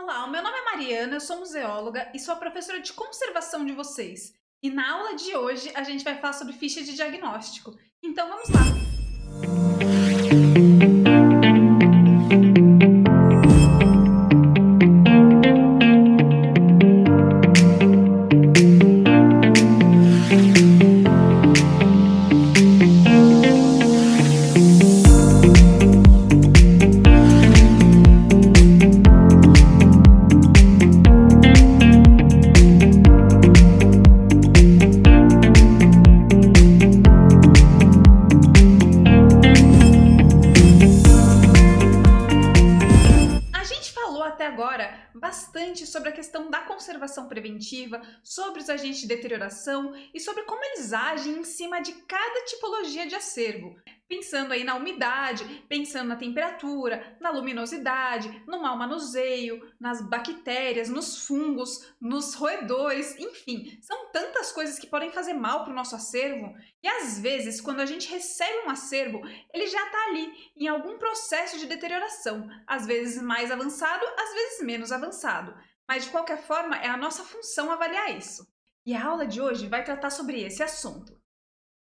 Olá, o meu nome é Mariana, eu sou museóloga e sou a professora de conservação de vocês. E na aula de hoje a gente vai falar sobre ficha de diagnóstico. Então vamos lá! A gente falou até agora bastante sobre a questão da conservação preventiva, sobre os agentes de deterioração e sobre como eles agem em cima de cada tipologia de acervo. Pensando aí na umidade, pensando na temperatura, na luminosidade, no mau manuseio, nas bactérias, nos fungos, nos roedores, enfim, são tantas coisas que podem fazer mal para o nosso acervo. E às vezes, quando a gente recebe um acervo, ele já está ali, em algum processo de deterioração, às vezes mais avançado, às vezes menos avançado. Mas de qualquer forma, é a nossa função avaliar isso. E a aula de hoje vai tratar sobre esse assunto.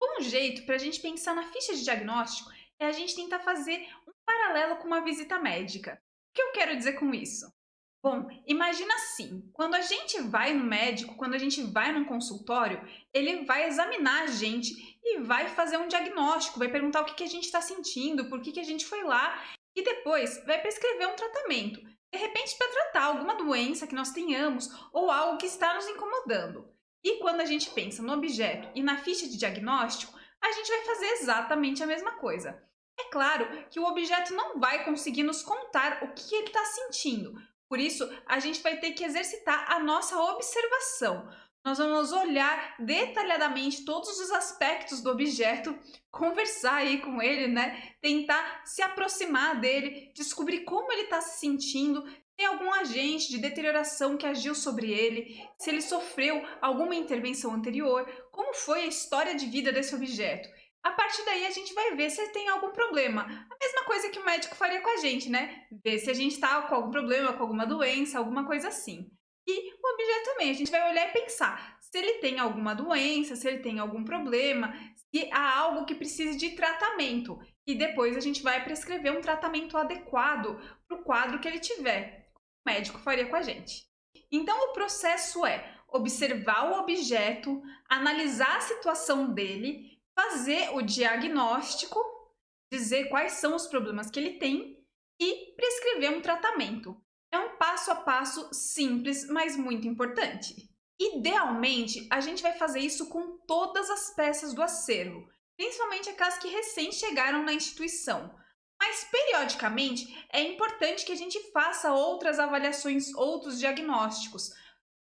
Um jeito para a gente pensar na ficha de diagnóstico é a gente tentar fazer um paralelo com uma visita médica. O que eu quero dizer com isso? Bom, imagina assim, quando a gente vai no médico, quando a gente vai num consultório, ele vai examinar a gente e vai fazer um diagnóstico, vai perguntar o que a gente está sentindo, por que a gente foi lá e depois vai prescrever um tratamento. De repente, para tratar alguma doença que nós tenhamos ou algo que está nos incomodando. E quando a gente pensa no objeto e na ficha de diagnóstico, a gente vai fazer exatamente a mesma coisa. É claro que o objeto não vai conseguir nos contar o que ele está sentindo, por isso, a gente vai ter que exercitar a nossa observação. Nós vamos olhar detalhadamente todos os aspectos do objeto, conversar aí com ele, né? Tentar se aproximar dele, descobrir como ele está se sentindo, se tem algum agente de deterioração que agiu sobre ele, se ele sofreu alguma intervenção anterior, como foi a história de vida desse objeto. A partir daí a gente vai ver se ele tem algum problema. A mesma coisa que o médico faria com a gente, né? Ver se a gente está com algum problema, com alguma doença, alguma coisa assim. E o objeto também, a gente vai olhar e pensar se ele tem alguma doença, se ele tem algum problema, se há algo que precise de tratamento. E depois a gente vai prescrever um tratamento adequado para o quadro que ele tiver. O médico faria com a gente. Então o processo é observar o objeto, analisar a situação dele, fazer o diagnóstico, dizer quais são os problemas que ele tem e prescrever um tratamento. É um passo a passo simples, mas muito importante. Idealmente, a gente vai fazer isso com todas as peças do acervo, principalmente aquelas que recém chegaram na instituição. Mas, periodicamente, é importante que a gente faça outras avaliações, outros diagnósticos,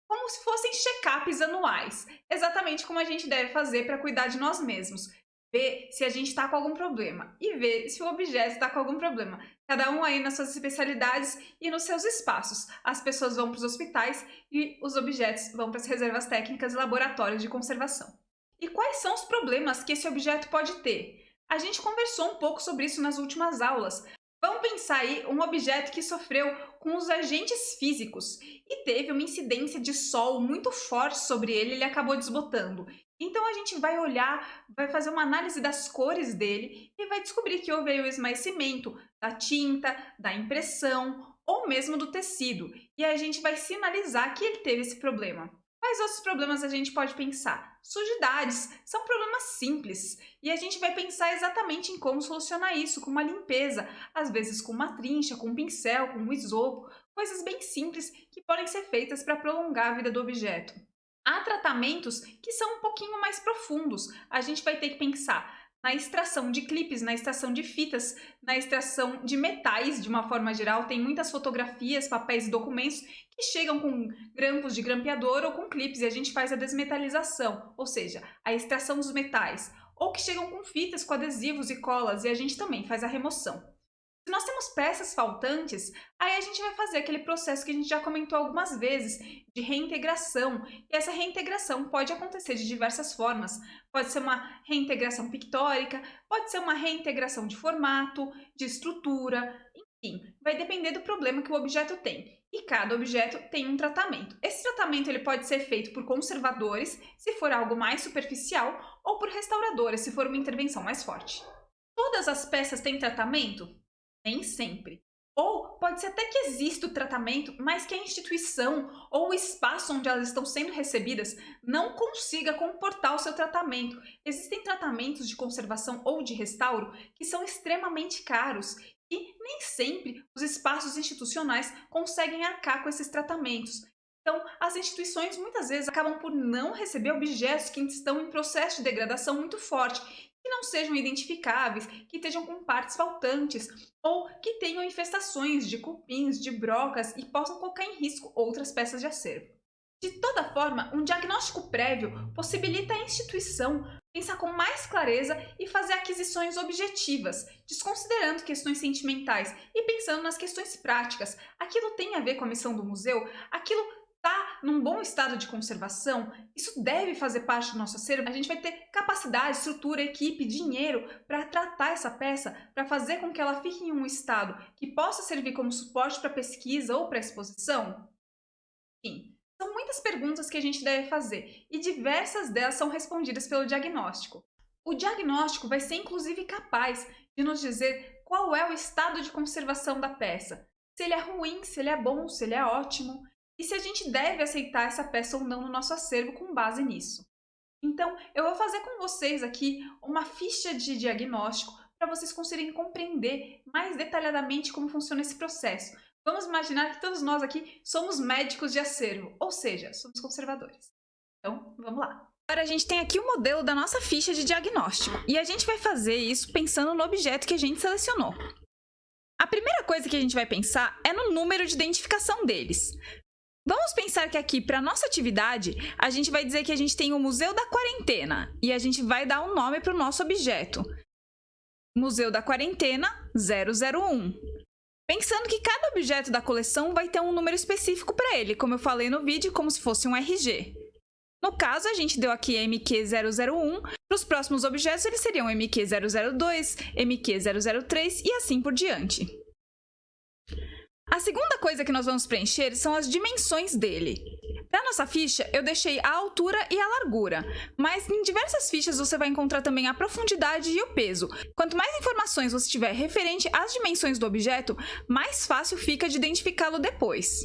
como se fossem check-ups anuais, exatamente como a gente deve fazer para cuidar de nós mesmos. Ver se a gente está com algum problema e ver se o objeto está com algum problema. Cada um aí nas suas especialidades e nos seus espaços. As pessoas vão para os hospitais e os objetos vão para as reservas técnicas e laboratórios de conservação. E quais são os problemas que esse objeto pode ter? A gente conversou um pouco sobre isso nas últimas aulas. Vamos pensar aí um objeto que sofreu com os agentes físicos e teve uma incidência de sol muito forte sobre ele, ele acabou desbotando. Então a gente vai olhar, vai fazer uma análise das cores dele e vai descobrir que houve aí o esmaecimento da tinta, da impressão ou mesmo do tecido. E a gente vai sinalizar que ele teve esse problema. Quais outros problemas a gente pode pensar? Sujidades, são problemas simples. E a gente vai pensar exatamente em como solucionar isso, com uma limpeza, às vezes com uma trincha, com um pincel, com um isopo, coisas bem simples que podem ser feitas para prolongar a vida do objeto. Há tratamentos que são um pouquinho mais profundos. A gente vai ter que pensar na extração de clipes, na extração de fitas, na extração de metais, de uma forma geral. Tem muitas fotografias, papéis e documentos que chegam com grampos de grampeador ou com clipes e a gente faz a desmetalização, ou seja, a extração dos metais. Ou que chegam com fitas, com adesivos e colas e a gente também faz a remoção. Se nós temos peças faltantes, aí a gente vai fazer aquele processo que a gente já comentou algumas vezes, de reintegração. E essa reintegração pode acontecer de diversas formas. Pode ser uma reintegração pictórica, pode ser uma reintegração de formato, de estrutura, enfim, vai depender do problema que o objeto tem. e cada objeto tem um tratamento. Esse tratamento ele pode ser feito por conservadores, se for algo mais superficial, ou por restauradores, se for uma intervenção mais forte. Todas as peças têm tratamento? Nem sempre. Ou pode ser até que exista o tratamento, mas que a instituição ou o espaço onde elas estão sendo recebidas não consiga comportar o seu tratamento. Existem tratamentos de conservação ou de restauro que são extremamente caros e nem sempre os espaços institucionais conseguem arcar com esses tratamentos. Então, as instituições muitas vezes acabam por não receber objetos que estão em processo de degradação muito forte, que não sejam identificáveis, que estejam com partes faltantes ou que tenham infestações de cupins, de brocas e possam colocar em risco outras peças de acervo. De toda forma, um diagnóstico prévio possibilita à instituição pensar com mais clareza e fazer aquisições objetivas, desconsiderando questões sentimentais e pensando nas questões práticas. Aquilo tem a ver com a missão do museu? Aquilo está num bom estado de conservação? Isso deve fazer parte do nosso acervo? A gente vai ter capacidade, estrutura, equipe, dinheiro para tratar essa peça, para fazer com que ela fique em um estado que possa servir como suporte para pesquisa ou para exposição? Sim. São muitas perguntas que a gente deve fazer e diversas delas são respondidas pelo diagnóstico. O diagnóstico vai ser inclusive capaz de nos dizer qual é o estado de conservação da peça, se ele é ruim, se ele é bom, se ele é ótimo, e se a gente deve aceitar essa peça ou não no nosso acervo com base nisso. Então, eu vou fazer com vocês aqui uma ficha de diagnóstico para vocês conseguirem compreender mais detalhadamente como funciona esse processo. Vamos imaginar que todos nós aqui somos médicos de acervo, ou seja, somos conservadores. Então, vamos lá. Agora a gente tem aqui o modelo da nossa ficha de diagnóstico e a gente vai fazer isso pensando no objeto que a gente selecionou. A primeira coisa que a gente vai pensar é no número de identificação deles. Vamos pensar que aqui, para a nossa atividade, a gente vai dizer que a gente tem o Museu da Quarentena e a gente vai dar um nome para o nosso objeto. Museu da Quarentena 001. Pensando que cada objeto da coleção vai ter um número específico para ele, como eu falei no vídeo, como se fosse um RG. No caso, a gente deu aqui MQ001, para os próximos objetos eles seriam MQ002, MQ003 e assim por diante. A segunda coisa que nós vamos preencher são as dimensões dele. Para nossa ficha, eu deixei a altura e a largura, mas em diversas fichas você vai encontrar também a profundidade e o peso. Quanto mais informações você tiver referente às dimensões do objeto, mais fácil fica de identificá-lo depois.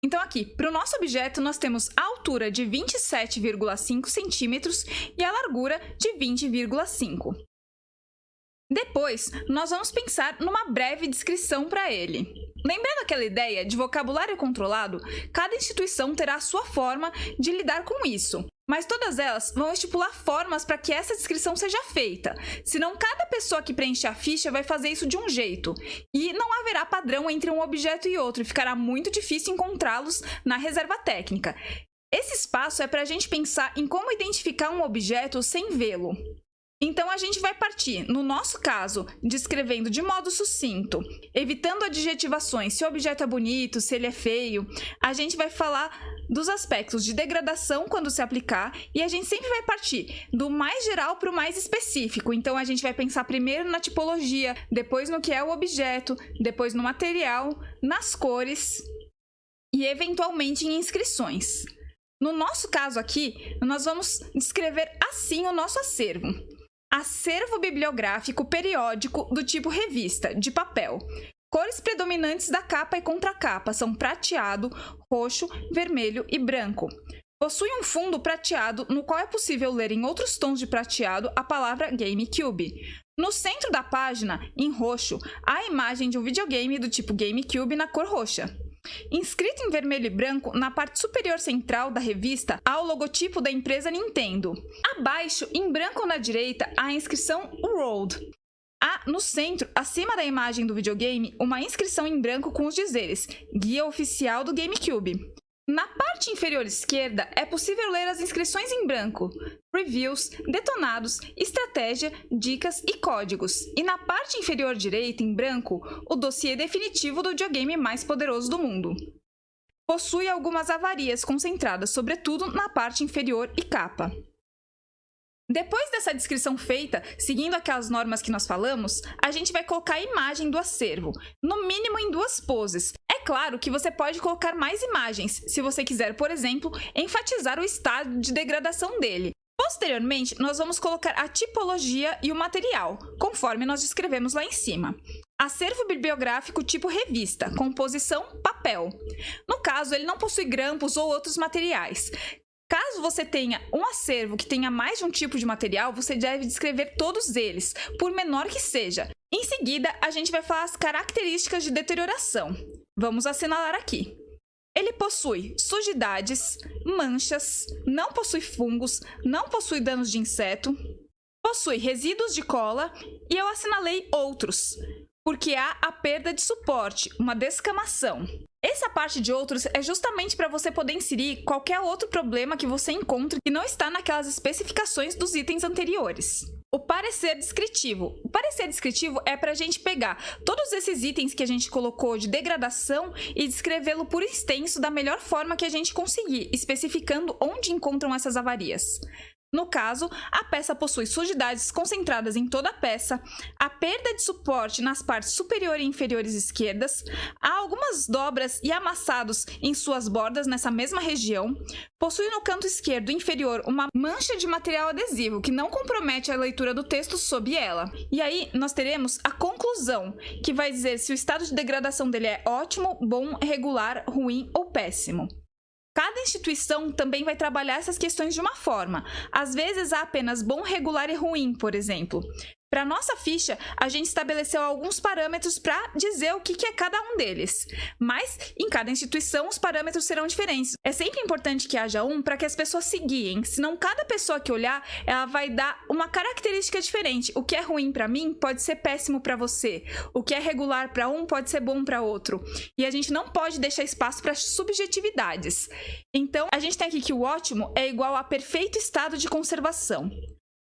Então aqui, para o nosso objeto, nós temos a altura de 27,5 centímetros e a largura de 20,5. Depois, nós vamos pensar numa breve descrição para ele. Lembrando aquela ideia de vocabulário controlado, cada instituição terá a sua forma de lidar com isso, mas todas elas vão estipular formas para que essa descrição seja feita, senão cada pessoa que preencher a ficha vai fazer isso de um jeito, e não haverá padrão entre um objeto e outro, e ficará muito difícil encontrá-los na reserva técnica. Esse espaço é para a gente pensar em como identificar um objeto sem vê-lo. Então, a gente vai partir, no nosso caso, descrevendo de modo sucinto, evitando adjetivações, se o objeto é bonito, se ele é feio. A gente vai falar dos aspectos de degradação quando se aplicar e a gente sempre vai partir do mais geral para o mais específico. Então, a gente vai pensar primeiro na tipologia, depois no que é o objeto, depois no material, nas cores e, eventualmente, em inscrições. No nosso caso aqui, nós vamos descrever assim o nosso acervo. Acervo bibliográfico periódico do tipo revista, de papel. Cores predominantes da capa e contracapa são prateado, roxo, vermelho e branco. Possui um fundo prateado no qual é possível ler em outros tons de prateado a palavra GameCube. No centro da página, em roxo, há a imagem de um videogame do tipo GameCube na cor roxa. Inscrito em vermelho e branco, na parte superior central da revista, há o logotipo da empresa Nintendo. Abaixo, em branco na direita, há a inscrição World. Há, no centro, acima da imagem do videogame, uma inscrição em branco com os dizeres Guia Oficial do GameCube. Na parte inferior esquerda, é possível ler as inscrições em branco, reviews, detonados, estratégia, dicas e códigos. E na parte inferior direita, em branco, o dossiê definitivo do videogame mais poderoso do mundo. Possui algumas avarias concentradas, sobretudo na parte inferior e capa. Depois dessa descrição feita, seguindo aquelas normas que nós falamos, a gente vai colocar a imagem do acervo, no mínimo em duas poses. É claro que você pode colocar mais imagens, se você quiser, por exemplo, enfatizar o estado de degradação dele. Posteriormente, nós vamos colocar a tipologia e o material, conforme nós descrevemos lá em cima. Acervo bibliográfico tipo revista, composição papel. No caso, ele não possui grampos ou outros materiais. Caso você tenha um acervo que tenha mais de um tipo de material, você deve descrever todos eles, por menor que seja. Em seguida, a gente vai falar as características de deterioração. Vamos assinalar aqui. Ele possui sujidades, manchas, não possui fungos, não possui danos de inseto, possui resíduos de cola e eu assinalei outros, porque há a perda de suporte, uma descamação. Essa parte de outros é justamente para você poder inserir qualquer outro problema que você encontre que não está naquelas especificações dos itens anteriores. O parecer descritivo. O parecer descritivo é para a gente pegar todos esses itens que a gente colocou de degradação e descrevê-lo por extenso da melhor forma que a gente conseguir, especificando onde encontram essas avarias. No caso, a peça possui sujidades concentradas em toda a peça, a perda de suporte nas partes superior e inferiores esquerdas, há algumas dobras e amassados em suas bordas nessa mesma região, possui no canto esquerdo inferior uma mancha de material adesivo que não compromete a leitura do texto sob ela. E aí nós teremos a conclusão, que vai dizer se o estado de degradação dele é ótimo, bom, regular, ruim ou péssimo. Cada instituição também vai trabalhar essas questões de uma forma. Às vezes há apenas bom, regular e ruim, por exemplo. Para nossa ficha, a gente estabeleceu alguns parâmetros para dizer o que é cada um deles. Mas, em cada instituição, os parâmetros serão diferentes. É sempre importante que haja um para que as pessoas se guiem, senão cada pessoa que olhar, ela vai dar uma característica diferente. O que é ruim para mim pode ser péssimo para você. O que é regular para um pode ser bom para outro. E a gente não pode deixar espaço para subjetividades. Então, a gente tem aqui que o ótimo é igual a perfeito estado de conservação.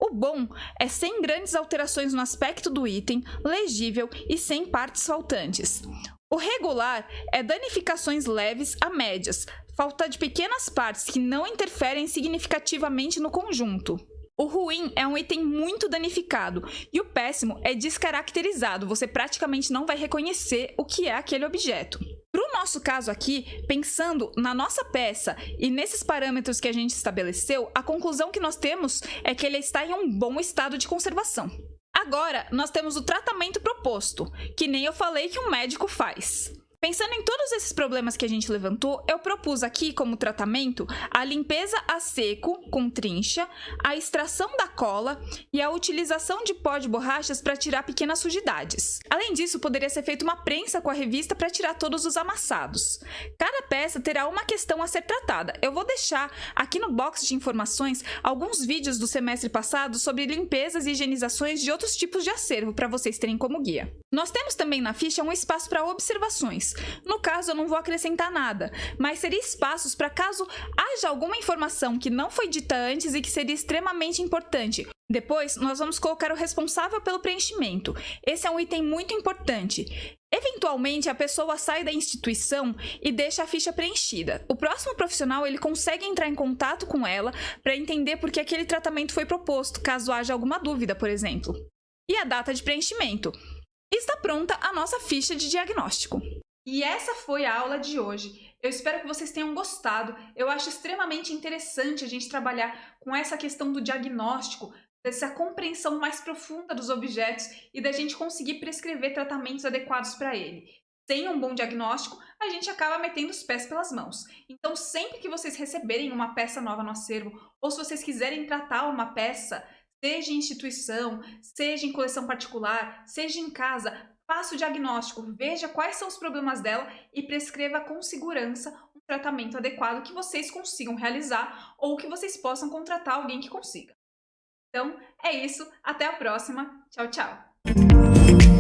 O bom é sem grandes alterações no aspecto do item, legível e sem partes faltantes. O regular é danificações leves a médias, falta de pequenas partes que não interferem significativamente no conjunto. O ruim é um item muito danificado e o péssimo é descaracterizado, você praticamente não vai reconhecer o que é aquele objeto. Para o nosso caso aqui, pensando na nossa peça e nesses parâmetros que a gente estabeleceu, a conclusão que nós temos é que ele está em um bom estado de conservação. Agora, nós temos o tratamento proposto, que nem eu falei que um médico faz. Pensando em todos esses problemas que a gente levantou, eu propus aqui como tratamento a limpeza a seco com trincha, a extração da cola e a utilização de pó de borrachas para tirar pequenas sujidades. Além disso, poderia ser feita uma prensa com a revista para tirar todos os amassados. Cada peça terá uma questão a ser tratada. Eu vou deixar aqui no box de informações alguns vídeos do semestre passado sobre limpezas e higienizações de outros tipos de acervo para vocês terem como guia. Nós temos também na ficha um espaço para observações. No caso, eu não vou acrescentar nada, mas seria espaços para caso haja alguma informação que não foi dita antes e que seria extremamente importante. Depois, nós vamos colocar o responsável pelo preenchimento. Esse é um item muito importante. Eventualmente, a pessoa sai da instituição e deixa a ficha preenchida. O próximo profissional ele consegue entrar em contato com ela para entender por que aquele tratamento foi proposto, caso haja alguma dúvida, por exemplo. E a data de preenchimento. Está pronta a nossa ficha de diagnóstico. E essa foi a aula de hoje. Eu espero que vocês tenham gostado. Eu acho extremamente interessante a gente trabalhar com essa questão do diagnóstico, dessa compreensão mais profunda dos objetos e da gente conseguir prescrever tratamentos adequados para ele. Sem um bom diagnóstico, a gente acaba metendo os pés pelas mãos. Então, sempre que vocês receberem uma peça nova no acervo, ou se vocês quiserem tratar uma peça, seja em instituição, seja em coleção particular, seja em casa, faça o diagnóstico, veja quais são os problemas dela e prescreva com segurança um tratamento adequado que vocês consigam realizar ou que vocês possam contratar alguém que consiga. Então, é isso. Até a próxima. Tchau, tchau!